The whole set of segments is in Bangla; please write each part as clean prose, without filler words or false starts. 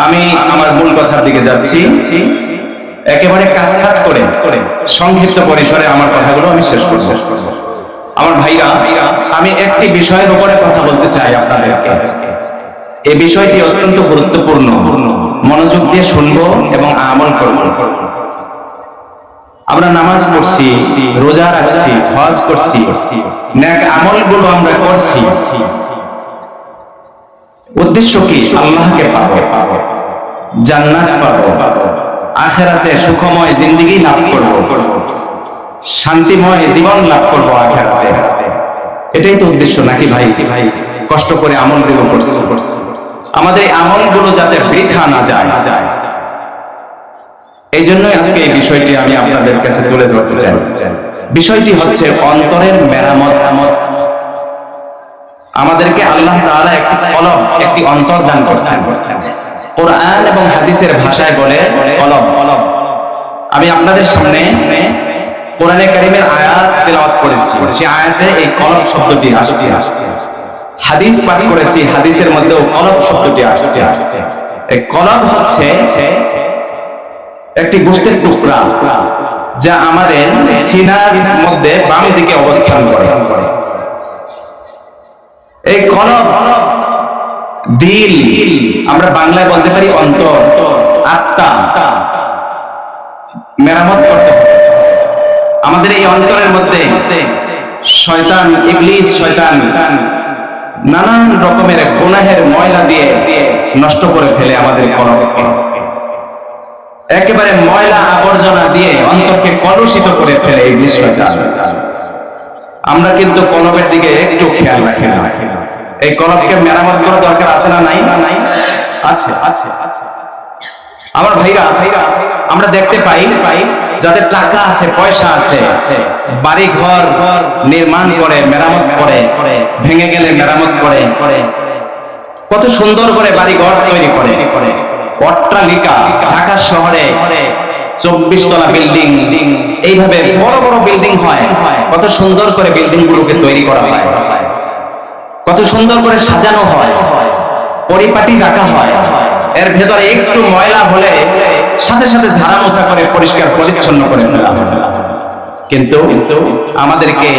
আমি আমার মূল কথার দিকে যাচ্ছি। একেবারে কাটছাট করে সংক্ষিপ্ত পরিসরে আমার কথাগুলো আমি শেষ করব। আমার ভাইরা, আমি একটি বিষয়ের উপরে কথা বলতে চাই আপনাদেরকে। এই বিষয়টি অত্যন্ত গুরুত্বপূর্ণ, মনোযোগ দিয়ে শুনবো এবং আমল করব। আমরা নামাজ পড়ছি, রোজা রাখছি, হজ করছি, নেক আমলগুলো আমরা করছি। উদ্দেশ্য কি? আল্লাহকে পাবো, জান্নাত পাবো, আখিরাতে সুখময় জিন্দেগি লাভ করব, শান্তিময় জীবন লাভ করব আখিরাতে। এটাই তো উদ্দেশ্য নাকি ভাই? কষ্ট করে আমলগুলো করছি, আমাদের এই আমলগুলো যাতে বৃথা না যায়, এই জন্যই আজকে এই বিষয়টি আমি আপনাদের কাছে তুলে ধরতে চাই। বিষয়টি হচ্ছে অন্তরের মেরামত। আমাদেরকে আল্লাহ তাআলা একটি কলব, একটি অন্তর দান করেছেন। কোরআন এবং হাদিসের ভাষায় বলে কলব। আমি আপনাদের সামনে কোরআনে কারীমের আয়াত তেলাওয়াত করেছি, সেই আয়াতে এই কলব শব্দটি আসছে। হাদিস পাঠ করেছি, হাদিসের মধ্যেও কলব শব্দটি আসছে। এই কলব হচ্ছে একটি গোশতের টুকরা, যা আমাদের সিনার মধ্যে বাম দিকে অবস্থান করে। এই কলব, দিল, আমরা বাংলায় বলতে পারি অন্তর, আত্মা, মেরামত করতে হবে। আমাদের এই অন্তরের মধ্যে শয়তান, ইবলিস শয়তান নানান রকমের গুনাহের ময়লা দিয়ে নষ্ট করে ফেলে আমাদের কলবকে। একেবারে ময়লা আবর্জনা দিয়ে অন্তরকে কলুষিত করে ফেলে ইবলিস শয়তান। আমরা কিন্তু কলবের দিকে একটু খেয়াল রাখি না। এই কলবকে মেরামত করার দরকার আছে না নাই? আছে। আমার ভাইরা, আমরা দেখতে পাই যাদের টাকা আছে, পয়সা আছে, বাড়ি ঘর নির্মাণ করে, মেরামত করে, ভেঙে গেলে মেরামত করে, কত সুন্দর করে বাড়ি ঘর তৈরি করে। অট্টালিকা, ঢাকা শহরে 24 তলা বিল্ডিং, এইভাবে বড় বড় বিল্ডিং হয়। কত সুন্দর করে বিল্ডিং গুলোকে তৈরি করা হয়, কত সুন্দর করে সাজানো হয়, পরিপাটি রাখা হয়। এর ভেতরে একটু ময়লা হলে সাথে সাথে ঝাড়া মোছা করে পরিষ্কার পরিচ্ছন্ন করে ফেলা হয়। কিন্তু আমাদেরকে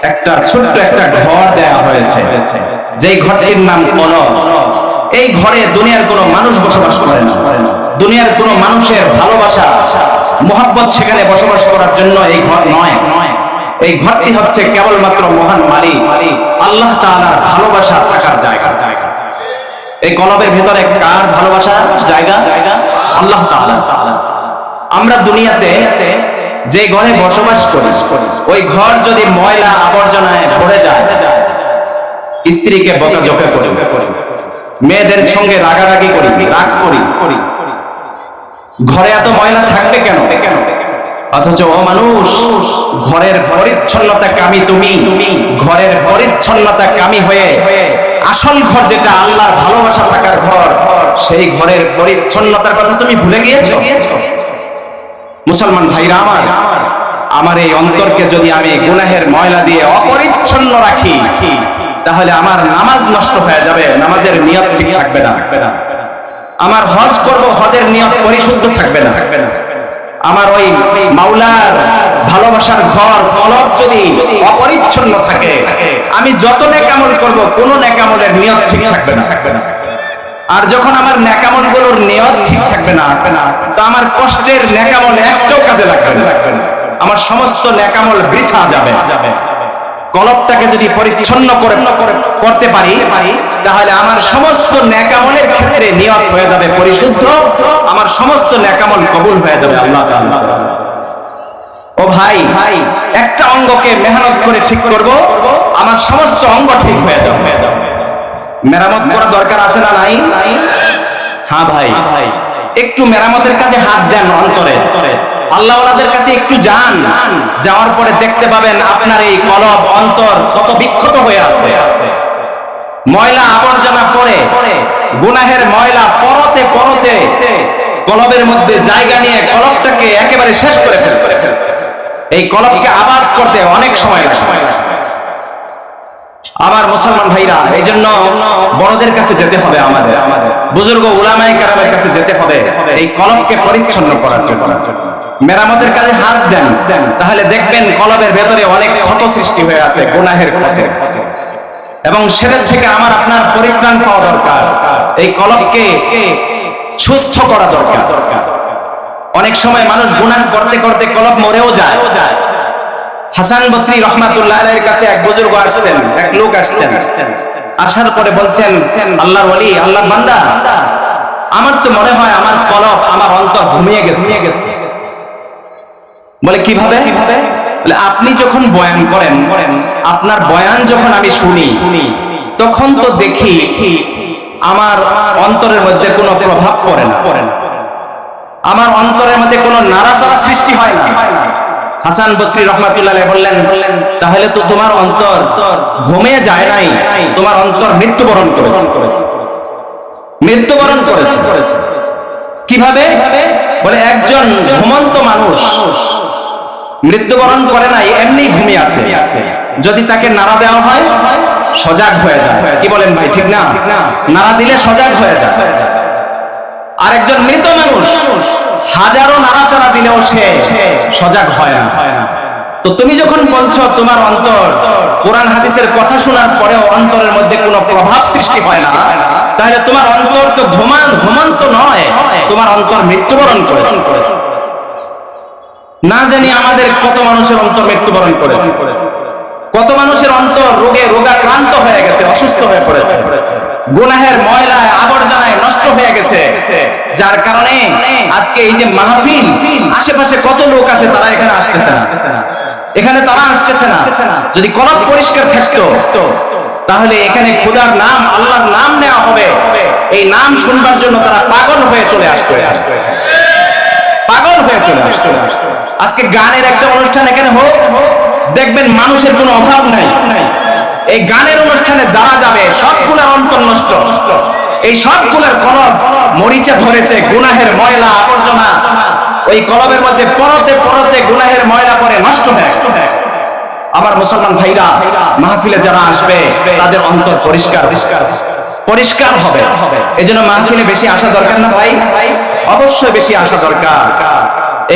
একটা ছোট্ট একটা ঘর দেয়া হয়েছে, যেই ঘরটির নাম কলব। এই ঘরে দুনিয়ার কোনো মানুষ বসবাস করে না। দুনিয়ার কোনো মানুষের ভালোবাসা, মোহাব্বত সেখানে বসবাস করার জন্য এই ঘর নয়। এই ঘরটি হচ্ছে কেবলমাত্র মহান মালিক আল্লাহ তাআলার ভালোবাসা থাকার জায়গা। এই কলবের ভিতরে কার ভালোবাসার জায়গা? আল্লাহ তাআলা। আমরা দুনিয়াতে যে ঘরে বসবাস করি, ওই ঘর যদি ময়লা আবর্জনায় ভরে যায়, স্ত্রীকে বকাঝকা করি, মেয়েদের সঙ্গে রাগারাগি করি, রাগ করি, ঘরে এত ময়লা থাকবে কেন? অথচ ও মানুষ, ঘরের পরিচ্ছন্নতা কামি তুমি, ঘরের পরিচ্ছন্নতা কামি হয়ে আসল ঘর যেটা আল্লাহর ভালোবাসা থাকার ঘর, সেই ঘরের পরিচ্ছন্নতার কথা তুমি ভুলে গিয়েছো। মুসলমান ভাইরা আমার এই অন্তরকে যদি আমি গুনাহের ময়লা দিয়ে অপরিচ্ছন্ন রাখি, তাহলে আমার নামাজ নষ্ট হয়ে যাবে, নামাজের নিয়ত ঠিক থাকবে না। আমার হজ করব, হজের নিয়ত পরিশুদ্ধ থাকবে না। আমার ওই মাওলার ভালোবাসার ঘর কলব যদি অপরিচ্ছন্ন থাকে, আমি যত নেক আমল করব, কোন নেক আমলের নিয়ত ঠিক থাকবে না। আর যখন আমার নেক আমলগুলোর নিয়ত ঠিক থাকবে না, তো আমার কষ্টের নেক আমল একটাও কাজে লাগবে না। আমার সমস্ত নেক আমল বৃথা যাবে। কলবটাকে যদি পরিচ্ছন্ন করতে পারি, তাহলে আমার সমস্ত নেক আমলের ক্ষেত্রে নিয়ত হয়ে যাবে পরিশুদ্ধ, আমার সমস্ত নেক আমল কবুল হয়ে যাবে আল্লাহ তাআলা। ও ভাই, একটা অঙ্গকে মেহনত করে ঠিক করব, আমার সমস্ত অঙ্গ ঠিক হয়ে যাবে। মেরামত করা দরকার আছে না নাই? হ্যাঁ ভাই, একটু মেরামতের কাজে হাত দেন অন্তরে। আল্লাহ ওনাদের কাছে একটু যান, যাওয়ার পরে দেখতে পাবেন আপনার এই কলব, অন্তর কত বিক্ষত হয়ে আছে। ময়লা আবর্জনা পড়ে, গুনাহের ময়লা পরতে কলবের মধ্যে জায়গা নিয়ে কলবটাকে একেবারে শেষ করে ফেলছে। এই কলবকে আবাদ করতে অনেক সময় লাগে। আমার মুসলমান ভাইরা, এই জন্য বড়দের কাছে যেতে হবে, আমাদের বুজুর্গ উলামায়ে কেরামের কাছে যেতে হবে এই কলবকে পরিচ্ছন্ন করার জন্য। মেরামতের কাজে হাত দেন, তাহলে দেখবেন কলবের ভেতরে অনেক ক্ষত সৃষ্টি হয়ে আছে, গুনাহের ক্ষত, এবং সেটার থেকে আমার আপনার পরিত্রাণ পাওয়া দরকার। এই কলবকে সুস্থ করা দরকার। অনেক সময় মানুষ গুনাহ করতে করতে কলব মরেও যায়। হাসান বসরি রহমাতুল্লাহ আলাইহির কাছে এক বুজুর্গ আসছেন, এক লোক আসছেন, আসার পরে বলছেন, আল্লাহর ওলি, আল্লাহর বান্দা, আমার তো মনে হয় আমার কলব, আমার অন্তর ঘুমিয়ে গেছে। বলে কিভাবে? বলে আপনি যখন বয়ান করেন, আপনার বয়ান যখন আমি শুনি, তখন তো দেখি আমার অন্তরের মধ্যে কোনো প্রভাব পড়ে না, আমার অন্তরের মধ্যে কোনো নাড়াচাড়া সৃষ্টি হয় না। হাসান বসরি রহমাতুল্লাহ আলাইহি বললেন, তাহলে তো তোমার অন্তর ঘুমিয়ে যায় নাই, তোমার অন্তর মৃত্যুবরণ করেছে। মৃত্যুবরণ করেছে কিভাবে? বলে একজন ঘুমন্ত মানুষ মৃত্যুবরণ করে নাই, এমনি ঘুমিয়ে আছে। যদি তাকে নাড়া দেওয়া হয় সজাগ হয়ে যায়। কি বলেন ভাই, ঠিক না? নাড়া দিলে সজাগ হয়ে যায়। আর একজন মৃত মানুষ হাজারো নাড়াচাড়া দিলেও সে সজাগ হয় না। তো তুমি যখন বলছো তোমার অন্তর কোরআন হাদিসের কথা শোনার পরেও অন্তরের মধ্যে কোনো প্রভাব সৃষ্টি হয় না, তাহলে তোমার অন্তর তো ঘুমন্ত নয়, তোমার অন্তর মৃত্যুবরণ করেছে। না জানি আমাদের কত মানুষের অন্তর মৃত্যুবরণ করেছে, কত মানুষের অন্তর রোগাক্রান্ত হয়ে গেছে, অসুস্থ হয়ে পড়েছে, গুনাহের ময়লায় আবর্জনায় নষ্ট হয়ে গেছে। যার কারণে আজকে এই যে মাহফিল, আশেপাশে কত লোক আছে তারা এখানে আসতেছে না, তারা আসতেছে না। যদি কলব পরিষ্কার থাকতো তাহলে এখানে খোদার নাম, আল্লাহর নাম নেওয়া হবে, এই নাম শুনবার জন্য তারা পাগল হয়ে চলে আসতো, পাগল হয়ে চলে আসতো। আজকে গানের একটা অনুষ্ঠান এখানে হোক, দেখবেন মানুষের কোনো অভাব নাই। এই গানের অনুষ্ঠানে যারা যাবে সবগুলোর অন্তর নষ্ট, এই সবগুলোর কলব মরিচা ধরেছে, গুনাহের ময়লা আবর্জনা ওই কলবের মধ্যে পরতে পরতে গুনাহের ময়লা পরে নষ্ট হয়ে গেছে। আমার মুসলমান ভাইরা, মাহফিলে যারা আসবে তাদের অন্তর পরিষ্কার হবে। এজন্য মাহফিলে বেশি আসা দরকার না ভাই, অবশ্যই বেশি আসা দরকার।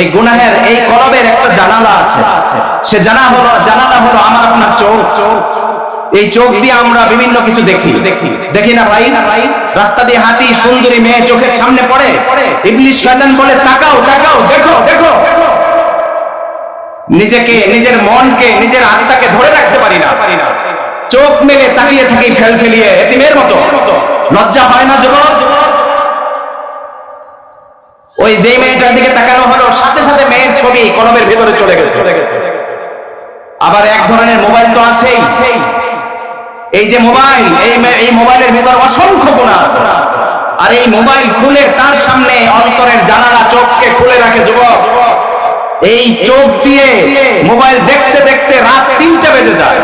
এই গুনাহের এই কলবের একটা জানালা আছে, সে জানালা হলো আমার আপনার চোখ। এই চোখ দিয়ে আমরা বিভিন্ন কিছু দেখি না ভাই? রাস্তা দিয়ে হাঁটি, সুন্দরী মেয়ে চোখের সামনে পড়ে, ইবলিস শয়তান বলে তাকাও, দেখো। নিজেকে, নিজের মনকে, নিজের আত্মাকে ধরে রাখতে পারি না, চোখ মেলে তাকিয়ে থাকি ফেলিয়ে এতিমের মতো। লজ্জা হয় না যুবক? ওই যে মেয়েটার দিকে তাকানো হলো, সাথে সাথে মেয়ের ছবি কলবের ভেতরে চলে গেছে। আবার এক ধরনের মোবাইল তো আছেই, এই যে মোবাইল, এই মোবাইলের ভেতর অসংখ্য গুনাহ আছে। আর এই মোবাইল খুলে তার সামনে অন্তরের জানালা চোখকে খুলে রাখে যুবক। এই চোখ দিয়ে মোবাইল দেখতে দেখতে রাত 3টা বেজে যায়।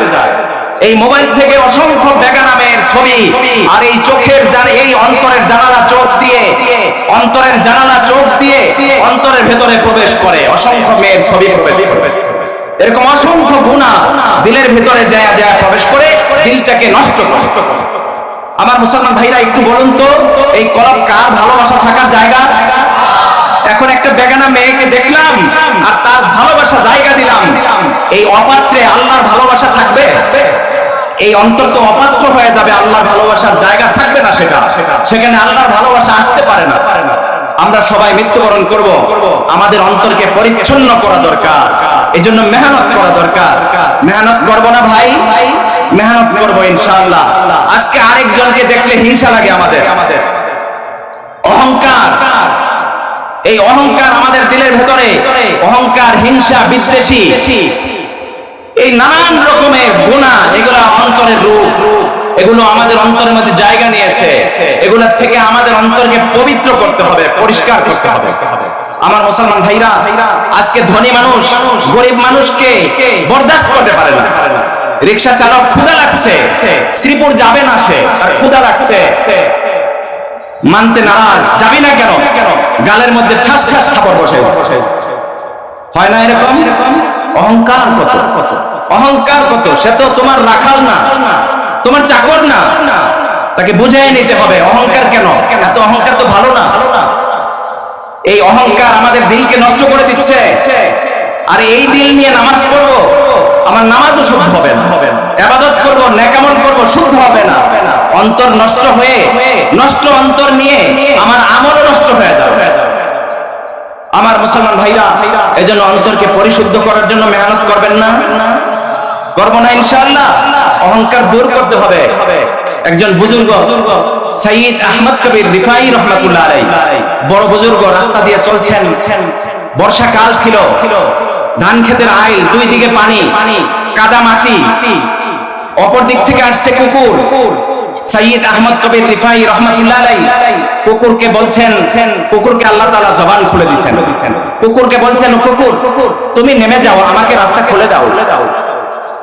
এই মোবাইল থেকে অসংখ্য বেগানামের ছবি, আর এই চোখের এই অন্তরের জানালা চোখ দিয়ে অন্তরের ভেতরে প্রবেশ করে অসংখ্য মেয়ের ছবি প্রবেশ করে। এরকম অসংখ্য গুনাহ দিলের ভিতরে যায় প্রবেশ করে দিলটাকে নষ্ট করে। আমার মুসলমান ভাইরা, একটু বলুন তো, এই কলব কার ভালোবাসা থাকার জায়গা? এখন একটা বেগানা মেয়েকে দেখলাম আর তার ভালোবাসা জায়গা দিলাম, এই অপাত্রে আল্লাহর ভালোবাসা থাকবে? এই অন্তর তো অপাত্র হয়ে যাবে, আল্লাহর ভালোবাসার জায়গা থাকবে না, সেখানে আল্লাহর ভালোবাসা আসতে পারে না। আমরা সবাই মৃত্যুবরণ করব, আমাদের অন্তরকে পরিচ্ছন্ন করা দরকার। এই জন্য মেহনত করা দরকার। মেহনত করবো না ভাই? মেহনত করবো ইনশাআল্লাহ। আজকে আরেকজনকে দেখলে হিংসা লাগে আমাদের, অহংকার, এই অহংকার আমাদের দিলের ভেতরে, অহংকার, হিংসা, বিদ্বেষী, এই নানান রকমের গুনাহ, এগুলা অন্তরের রূপ, এগুলো আমাদের অন্তরের মধ্যে জায়গা নিয়েছে। এগুলোর থেকে আমাদের অন্তরকে পবিত্র করতে হবে, পরিষ্কার করতে হবে। আমার মুসলমান ভাইরা, আজকে ধনী মানুষ গরিব মানুষকে বরদাস্ত করতে পারে না। রিকশা চালক ক্ষুধা লাগছে, শ্রীপুর যাবে না, সে তার ক্ষুধা লাগছে, মানতে নারাজ, যাবি না কেন? গালের মধ্যে ঠাস ঠাস থাপড় বসে। হয় না এরকম? অহংকার কত, সে তো তোমার রাখাল না, তোমার চাকর না। তাকে বুঝিয়ে নিতে হবে অহংকার কেন, এত অহংকার তো ভালো না। এই অহংকার আমাদের দিলকে নষ্ট করে দিচ্ছে। আর এই দিল নিয়ে নামাজ পড়বো, আমার নামাজও শুদ্ধ হবে না। ইবাদত করব, নেকামল করব, শুদ্ধ হবে না। অন্তর নষ্ট হয়ে, নষ্ট অন্তর নিয়ে আমার আমলও নষ্ট হয়ে যাবে। আমার মুসলমান ভাইরা, এজন্য অন্তরকে পরিশুদ্ধ করার জন্য মেহনত করবেন না? করবো না ইনশাআল্লাহ? অহংকার দূর করতে হবে। একজন বুজুর্গ সৈয়দ আহমদ কবির রিফাই রহমাতুল্লাহ আলাইহি, বড় বুজুর্গ, রাস্তা দিয়ে চলছেন। বর্ষাকাল ছিল, ধান ক্ষেতের আইল, দুই দিকে পানি, কাদা মাটি, অপর দিক থেকে আসছে কুকুর। সৈয়দ আহমদ কবির রিফাই রহমাতুল্লাহ আলাইহি কুকুরকে বলছেন, কুকুরকে আল্লাহ তাআলা জবান খুলে দিয়েছেন। কুকুরকে বলছেন, কুকুর তুমি নেমে যাও, আমাকে রাস্তা খুলে দাও।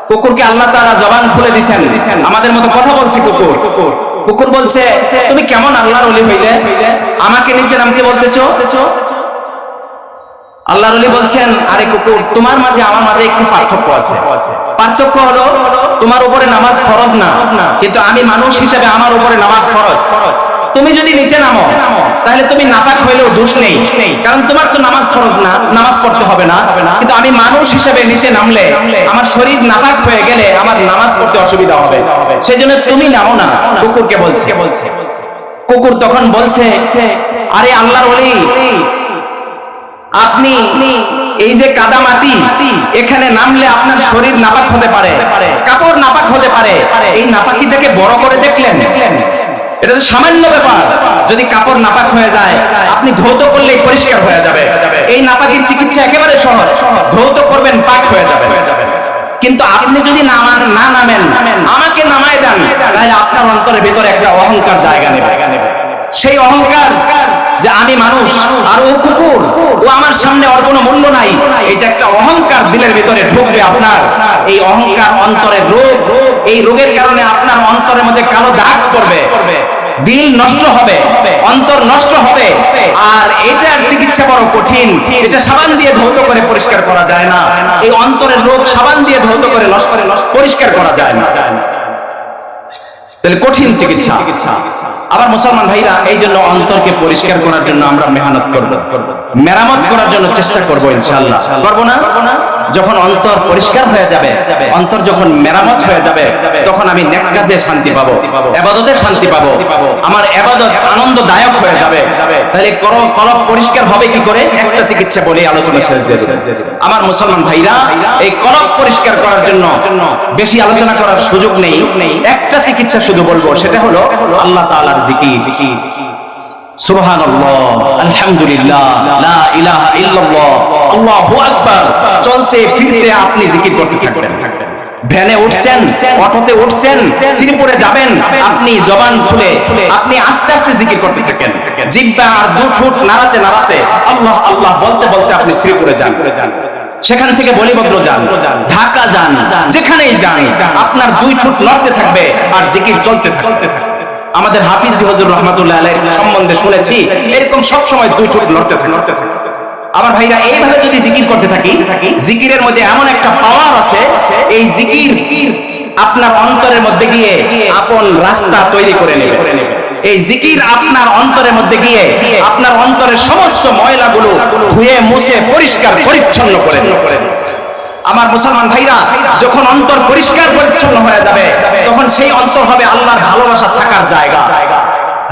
কুকুরকে আল্লাহ তাআলা জবান খুলে দিয়েছেন, আমাদের মতো কথা বলছে কুকুর। কুকুর বলছে, তুমি কেমন আল্লাহর ওলি হইলে, আমাকে নিচে নামতে বলতেছো? আল্লাহর ওলি বলছেন, আরে কুকুর, তোমার মাঝে আমার মাঝে একটু পার্থক্য আছে। পার্থক্য হলো তোমার উপরে নামাজ ফরজ না, কিন্তু আমি মানুষ হিসেবে আমার উপরে নামাজ ফরজ। তুমি যদি নিচে নামো তাহলে তুমি নাপাক হইলেও দোষ নেই, কারণ তোমার তো নামাজ ফরজ না, নামাজ পড়তে হবে না। কিন্তু আমি মানুষ হিসেবে নিচে নামলে আমার শরীর নাপাক হয়ে গেলে আমার নামাজ পড়তে অসুবিধা হবে, সেজন্য তুমি নামো না। কুকুরকে বলছে। কুকুর তখন বলছে, আরে আল্লাহর ওলি, আপনি এই যে কাদা মাটি, এখানে নামলে আপনার শরীর নাপাক হতে পারে, কাপড় নাপাক হতে পারে, এই নাপাকিটাকে বড় করে দেখলেন? এটা তো সামান্য ব্যাপার। যদি কাপড় নাপাক হয়ে যায়, আপনি ধৌত করলেই পরিষ্কার হয়ে যাবে। এই নাপাকির চিকিৎসা একেবারে সহজ, ধৌত করবেন, পাক হয়ে যাবে। কিন্তু আপনি যদি না নামেন, আমাকে নামায় দেন, তাহলে আপনার অন্তরের ভিতরে একটা অহংকার জায়গা নেবে। সেই অহংকার যে আমি মানুষ আর ও কুকুর, ও আমার সামনে ওর কোনো মূল্য নাই, এই যে একটা অহংকার দিলের ভিতরে ঢুকবে আপনার, এই অহংকার অন্তরের রোগ। এই রোগের কারণে আপনার অন্তরের মধ্যে কালো দাগ পড়বে, দিল নষ্ট হবে, অন্তর নষ্ট হবে। আর এটার চিকিৎসা বড় কঠিন, এটা সাবান দিয়ে ধৌত করে পরিষ্কার করা যায় না। এই অন্তরের রোগ সাবান দিয়ে ধৌত করে পরিষ্কার করা যায় না, তাহলে কঠিন চিকিৎসা। আবার মুসলমান ভাইরা, এই জন্য অন্তরকে পরিষ্কার করার জন্য আমরা মেহনত করব, মেরামত করার জন্য চেষ্টা করব ইনশাআল্লাহ। করব না? যখন অন্তর পরিষ্কার হয়ে যাবে, অন্তর যখন মেরামত হয়ে যাবে, তখন আমি নেক কাজে শান্তি পাবো, ইবাদতে শান্তি পাবো, আমার ইবাদত আনন্দদায়ক হয়ে যাবে। তাহলে কলব পরিষ্কার হবে কি করে? একটা চিকিৎসা বলে আলোচনা শেষ দেব। আমার মুসলমান ভাইরা, এই কলব পরিষ্কার করার জন্য বেশি আলোচনা করার সুযোগ নেই, একটা চিকিৎসা শুধু বলবো, সেটা হলো আল্লাহ তাআলার জিকির। সুবহানাল্লাহ, আলহামদুলিল্লাহ, লা ইলাহা ইল্লাল্লাহ, আল্লাহু আকবার। চলতে ফিরতে আপনি জিকির করতে থাকবেন। ভ্যানে উঠছেন, অটোতে উঠছেন, শ্রীপুরে যাবেন, আপনি জবান খুলে আপনি আস্তে আস্তে জিকির করতে থাকেন। জিহ্বা আর দু ঠোঁট নাড়াতে নাড়াতে আল্লাহ আল্লাহ বলতে বলতে আপনি শ্রীপুরে যান, সেখান থেকে বলিভদ্র যান, ঢাকা যান, যেখানেই যান, আপনার দুই ঠোঁট নড়তে থাকবে আর জিকির চলতে থাকবে। আমাদের হাফিজ হুজুর রহমাতুল্লাহ আলাইহি সম্বন্ধে শুনেছি, এরকম সব সময় দুই ঠোঁট নড়তে থাকে। আমার ভাইরা, এইভাবে যদি জিকির করতে থাকি, জিকিরের মধ্যে এমন একটা পাওয়ার আছে, এই জিকির আপনার অন্তরের মধ্যে গিয়ে আপন রাস্তা তৈরি করে নেবে। এই জিকির আপনার অন্তরের মধ্যে গিয়ে আপনার অন্তরের সমস্ত ময়লাগুলো ধুয়ে মুছে পরিষ্কার পরিচ্ছন্ন করে নেবে। আমার মুসলমান ভাইরা, যখন অন্তর পরিষ্কার পরিচ্ছন্ন হয়ে যাবে, তখন সেই অন্তর হবে আল্লাহর ভালোবাসা থাকার জায়গা।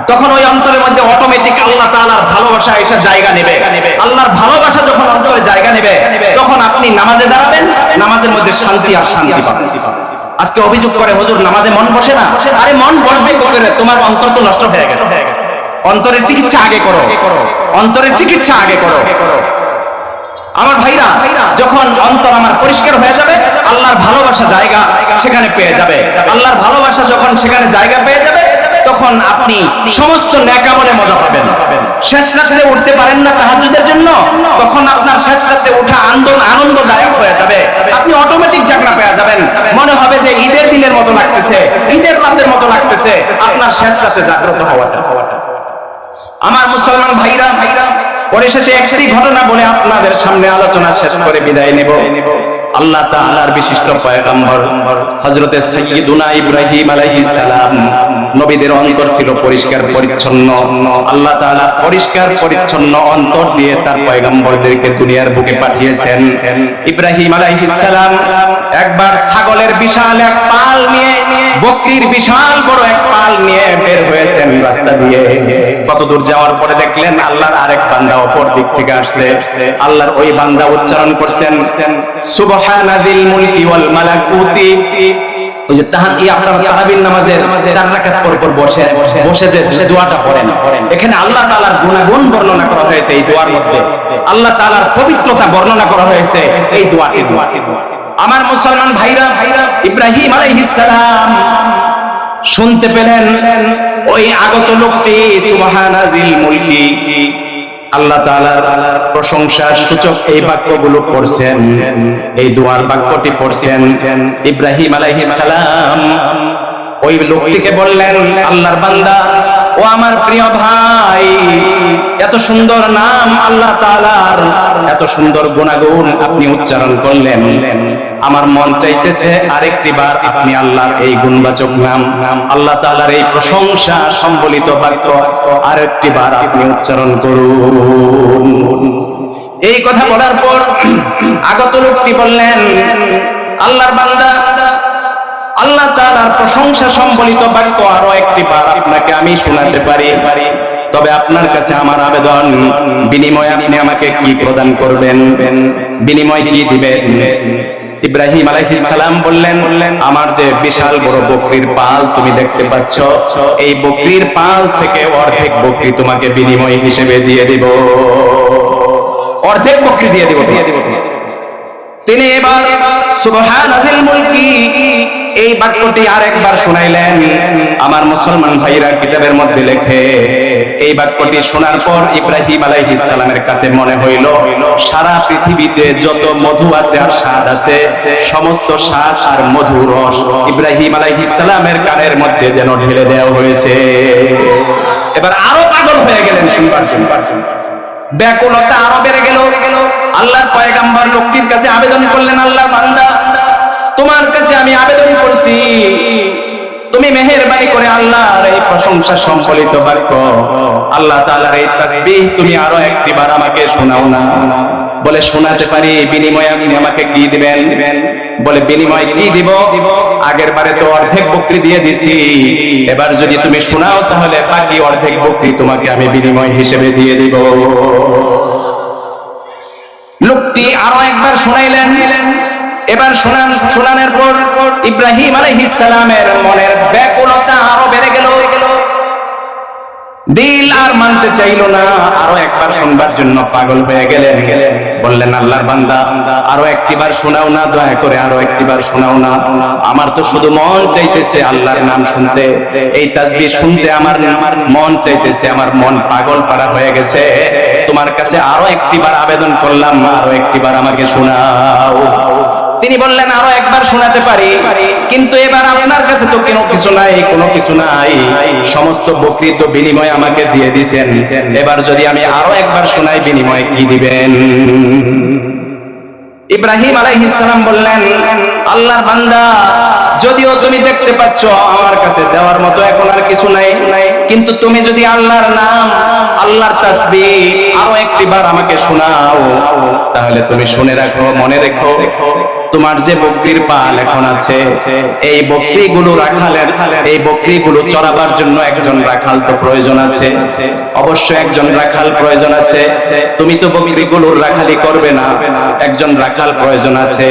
তখন ওই অন্তরের মধ্যে অটোমেটিক আল্লাহ তাআলার ভালোবাসা এসে জায়গা নেবে। আল্লাহর ভালোবাসা যখন অন্তরে জায়গা নেবে, তখন আপনি নামাজে দাঁড়াবেন, নামাজের মধ্যে শান্তি আর শান্তি পাবেন। আজকে অভিযোগ করে, হুজুর নামাজে মন বসে না। আরে মন বসবে কি করে? তোমার অন্তর তো নষ্ট হয়ে গেছে। অন্তরের চিকিৎসা আগে করো, অন্তরের চিকিৎসা আগে করো। আমার ভাইরা, যখন অন্তর আমার পরিষ্কার হয়ে যাবে, আল্লাহর ভালোবাসা জায়গা সেখানে পেয়ে যাবে। আল্লাহর ভালোবাসা যখন সেখানে জায়গা পেয়ে যাবে, তখন আপনি সমস্ত নেক আমলে মজা পাবেন। শেষ রাতে উঠতে পারেন না তাহাজ্জুদের জন্য, তখন আপনার শেষ রাতে ওঠা আনন্দদায়ক হয়ে যাবে। আপনি অটোমেটিক জাগনা পেয়ে যাবেন, মনে হবে যে ঈদের দিনের মতো লাগতেছে, ঈদের রাতের মতো লাগতেছে আপনার শেষ রাতে জাগ্রত হওয়াটা। আমার মুসলমান ভাইরা, পরিশেষে একটি ঘটনা বলে আপনাদের সামনে আলোচনা শেষ করে বিদায় নেব। আল্লাহ তাআলার বিশিষ্ট পয়গম্বর হযরতে সাইয়্যিদুনা ইব্রাহিম আলাইহিস সালাম, নবীদের অন্তর ছিল পরিষ্কার পরিচ্ছন্ন। আল্লাহ তাআলা পরিষ্কার পরিচ্ছন্ন অন্তর দিয়ে তার পয়গম্বরদেরকে দুনিয়ার বুকে পাঠিয়েছেন। ইব্রাহিম আলাইহিস সালাম একবার ছাগলের বিশাল এক পাল নিয়ে, বকরির বিশাল বড় এক পাল নিয়ে বের হয়েছেন রাস্তা দিয়ে। কতদূর যাওয়ার পরে দেখলেন আল্লাহর আরেক বান্দা অপর দিক থেকে আসছে। আল্লাহর ওই বান্দা উচ্চারণ করছেন সুবহানাযিল মুলকি ওয়াল মালাকুতি। ওই যে আপনারা তারাবির নামাজের 4 রাকাত পর পর বসে যে দোয়াটা পড়েন, এখানে আল্লাহ তাআলার গুণাগুণ বর্ণনা করা হয়েছে। এই দোয়ার মধ্যে আল্লাহ তাআলার পবিত্রতা বর্ণনা করা হয়েছে এই দোয়াটি। আমার মুসলমান ভাইরা, ইব্রাহিম আলাইহিস সালাম শুনতে পেলেন ওই আগত লোকটি সুবহানাযিল মুলকি, আল্লাহ তাআলার প্রশংসার সূচক এই বাক্যগুলো পড়ছেন, এই দোয়ার বাক্যটি পড়ছেন। ইব্রাহিম আলাইহিস সালাম ওই লোকটিকে বললেন, আল্লাহর বান্দা, ও আমার প্রিয় ভাই, এত সুন্দর নাম আল্লাহ তাআলার, এত সুন্দর গুণাগুণ আপনি উচ্চারণ করলেন, আমার মন চাইতেছে আরেকটি বার আপনি আল্লাহর এই গুণবাচক নাম, আল্লাহ তাআলার এই প্রশংসা সম্বলিত বাক্য আরেকটি বার আপনি উচ্চারণ করুন। এই কথা বলার পর আগত লোকটি বললেন, আল্লাহর বান্দা, আল্লাহ তাআলার প্রশংসা সম্বলিত বাক্য আরো একটি বার আপনাকে আমি শোনাতে পারি, তবে আপনার কাছে আমার আবেদন, বিনিময়ে আপনি আমাকে কি প্রদান করবেন, বিনিময় কি দিবেন? ইব্রাহিম আলাইহিস সালাম বললেন, আমার যে বিশাল বড় বকরির পাল তুমি দেখতে পাচ্ছ, এই বকরির পাল থেকে অর্ধেক বকরি তোমাকে বিনিময় হিসেবে দিয়ে দিব, অর্ধেক বকরি দিয়ে দিব। তিনি এবার সুবহানাল মুলকি এই বাক্যটি আরেকবার শুনাইলেন। আমার মুসলমান ভাইরা কিতাবের মধ্যে লেখে, এই বাক্যটি শোনার পর ইব্রাহিম আলাইহিস সালামের কাছে মনে হইল সারা পৃথিবীতে যত মধু আছে আর স্বাদ আছে, সমস্ত স্বাদ আর মধু রস ইব্রাহিম আলাইহিস সালামের কানের মধ্যে যেন ঢেলে দেওয়া হয়েছে। এবার আরো পাগল হয়ে গেলেন শুনবার জন্য, ব্যাকুলতা আরো বেড়ে গেল। আল্লাহর পয়গম্বর লোকটির কাছে আবেদন করলেন, আল্লাহর বান্দা, তোমার কাছে আমি আবেদন করছি, তুমি মেহেরবানি করে আল্লাহর এই প্রশংসা সম্বলিত বাক্য, আল্লাহ তাআলার এই তাসবিহ তুমি আরো একবার আমাকে শোনাও না। বলে শোনাতে পারি, বিনিময়ে আপনি আমাকে কি দিবেন? বলে বিনিময় কি দিব? আগের বারে তো অর্ধেক বকরি দিয়ে দিছি, এবার যদি তুমি শোনাও তাহলে বাকি অর্ধেক বকরি তোমাকে আমি বিনিময় হিসেবে দিয়ে দিব। লোকটি আরো একবার শোনাইলেন। এবার শোনানোর পর ইব্রাহিম আলাইহিস সালামের মনের ব্যাকুলতা আরো বেড়ে গেল, দিল আর মানতে চাইল না, আরো একবার শুনবার জন্য পাগল হয়ে গেলেন। বললেন, আল্লাহর বান্দা, আরো একটিবার শোনাও না, দয়া করে আরো একটিবার শোনাও না, আমার তো শুধু মন চাইতেছে আল্লাহর নাম শুনতে, এই তাসবিহ শুনতে আমার মন চাইতেছে, আমার মন পাগল পাড়া হয়ে গেছে, তোমার কাছে আরো একটিবার আবেদন করলাম, আরো একটিবার আমাকে শোনাও। তিনি বললেন, আরো একবার শোনাতে পারি, কিন্তু এবার আপনার কাছে তো কোনো কিছু নাই, সমস্ত বকরি তো বিনিময় আমাকে দিয়ে দিয়েছেন, এবার যদি আমি আরো একবার শোনাই বিনিময় কি দিবেন? ইব্রাহিম আলাইহিস সালাম বললেন, আল্লাহর বান্দা, যদিও তুমি দেখতে পাচ্ছ আমার কাছে দেওয়ার মতো এখন আর কিছু নাই, কিন্তু তুমি যদি আল্লাহর নাম, আল্লাহর তাসবিহ আরো একবার আমাকে শোনাও, তাহলে তুমি শুনে রাখো, মনে রেখো, তোমার যে বকরির পাল এখন আছে, এই বকরিগুলো রাখালের, এই বকরিগুলো চড়াবার জন্য একজন রাখাল তো প্রয়োজন আছে, অবশ্যই একজন রাখাল প্রয়োজন আছে। তুমি তো বকরিগুলোর রাখালি করবে না, একজন রাখাল প্রয়োজন আছে।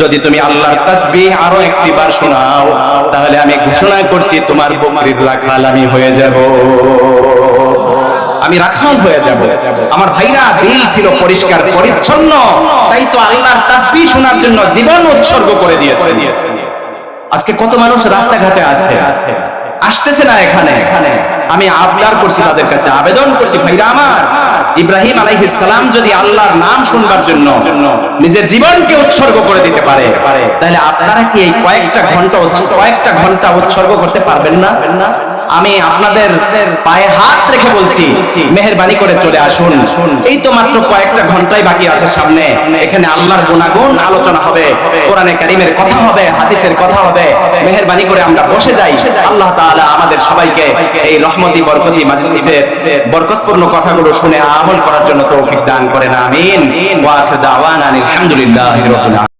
যদি তুমি আল্লাহর তাসবিহ আরো একবার শোনাও, তাহলে আমি ঘোষণা করছি তোমার বকরির রাখাল আমি হয়ে যাব, আমি রাখাল হয়ে যাব। আমার ভাইরা, দিল ছিল পরিষ্কার পরিচ্ছন্ন, তাই তো আল্লাহর তাসবিহ শোনার জন্য জীবন উৎসর্গ করে দিয়েছে। আজকে কত মানুষ রাস্তাঘাটে আছে, আসতেছে না এখানে, আমি আবদার করছি তাদের কাছে, আবেদন করছি, ভাইরা আমার, ইব্রাহিম আলাইহিস সালাম যদি আল্লাহর নাম শুনবার জন্য নিজের জীবনকে উৎসর্গ করে দিতে পারে, তাহলে আপনারা কি এই কয়েকটা ঘন্টা উৎসর্গ করতে পারবেন না? আমি আপনাদের পায়ে হাত রেখে বলছি, মেহেরবানি করে চলে আসুন। এই তো মাত্র কয়েকটা ঘন্টাই বাকি আছে সামনে। এখানে আল্লাহর গুনাহগান আলোচনা হবে, কোরআনে কারীমের কথা হবে, হাদিসের কথা হবে। মেহেরবানি করে আমরা বসে যাই। আল্লাহ তাআলা আমাদের সবাইকে এই রহমতি বরকতি মাজলিসের বরকতপূর্ণ কথাগুলো শুনে আমল করার জন্য তৌফিক দান করেন। আমিন। ওয়া আখিরু দাওয়ানা আলহামদুলিল্লাহি রাব্বিল আলামিন।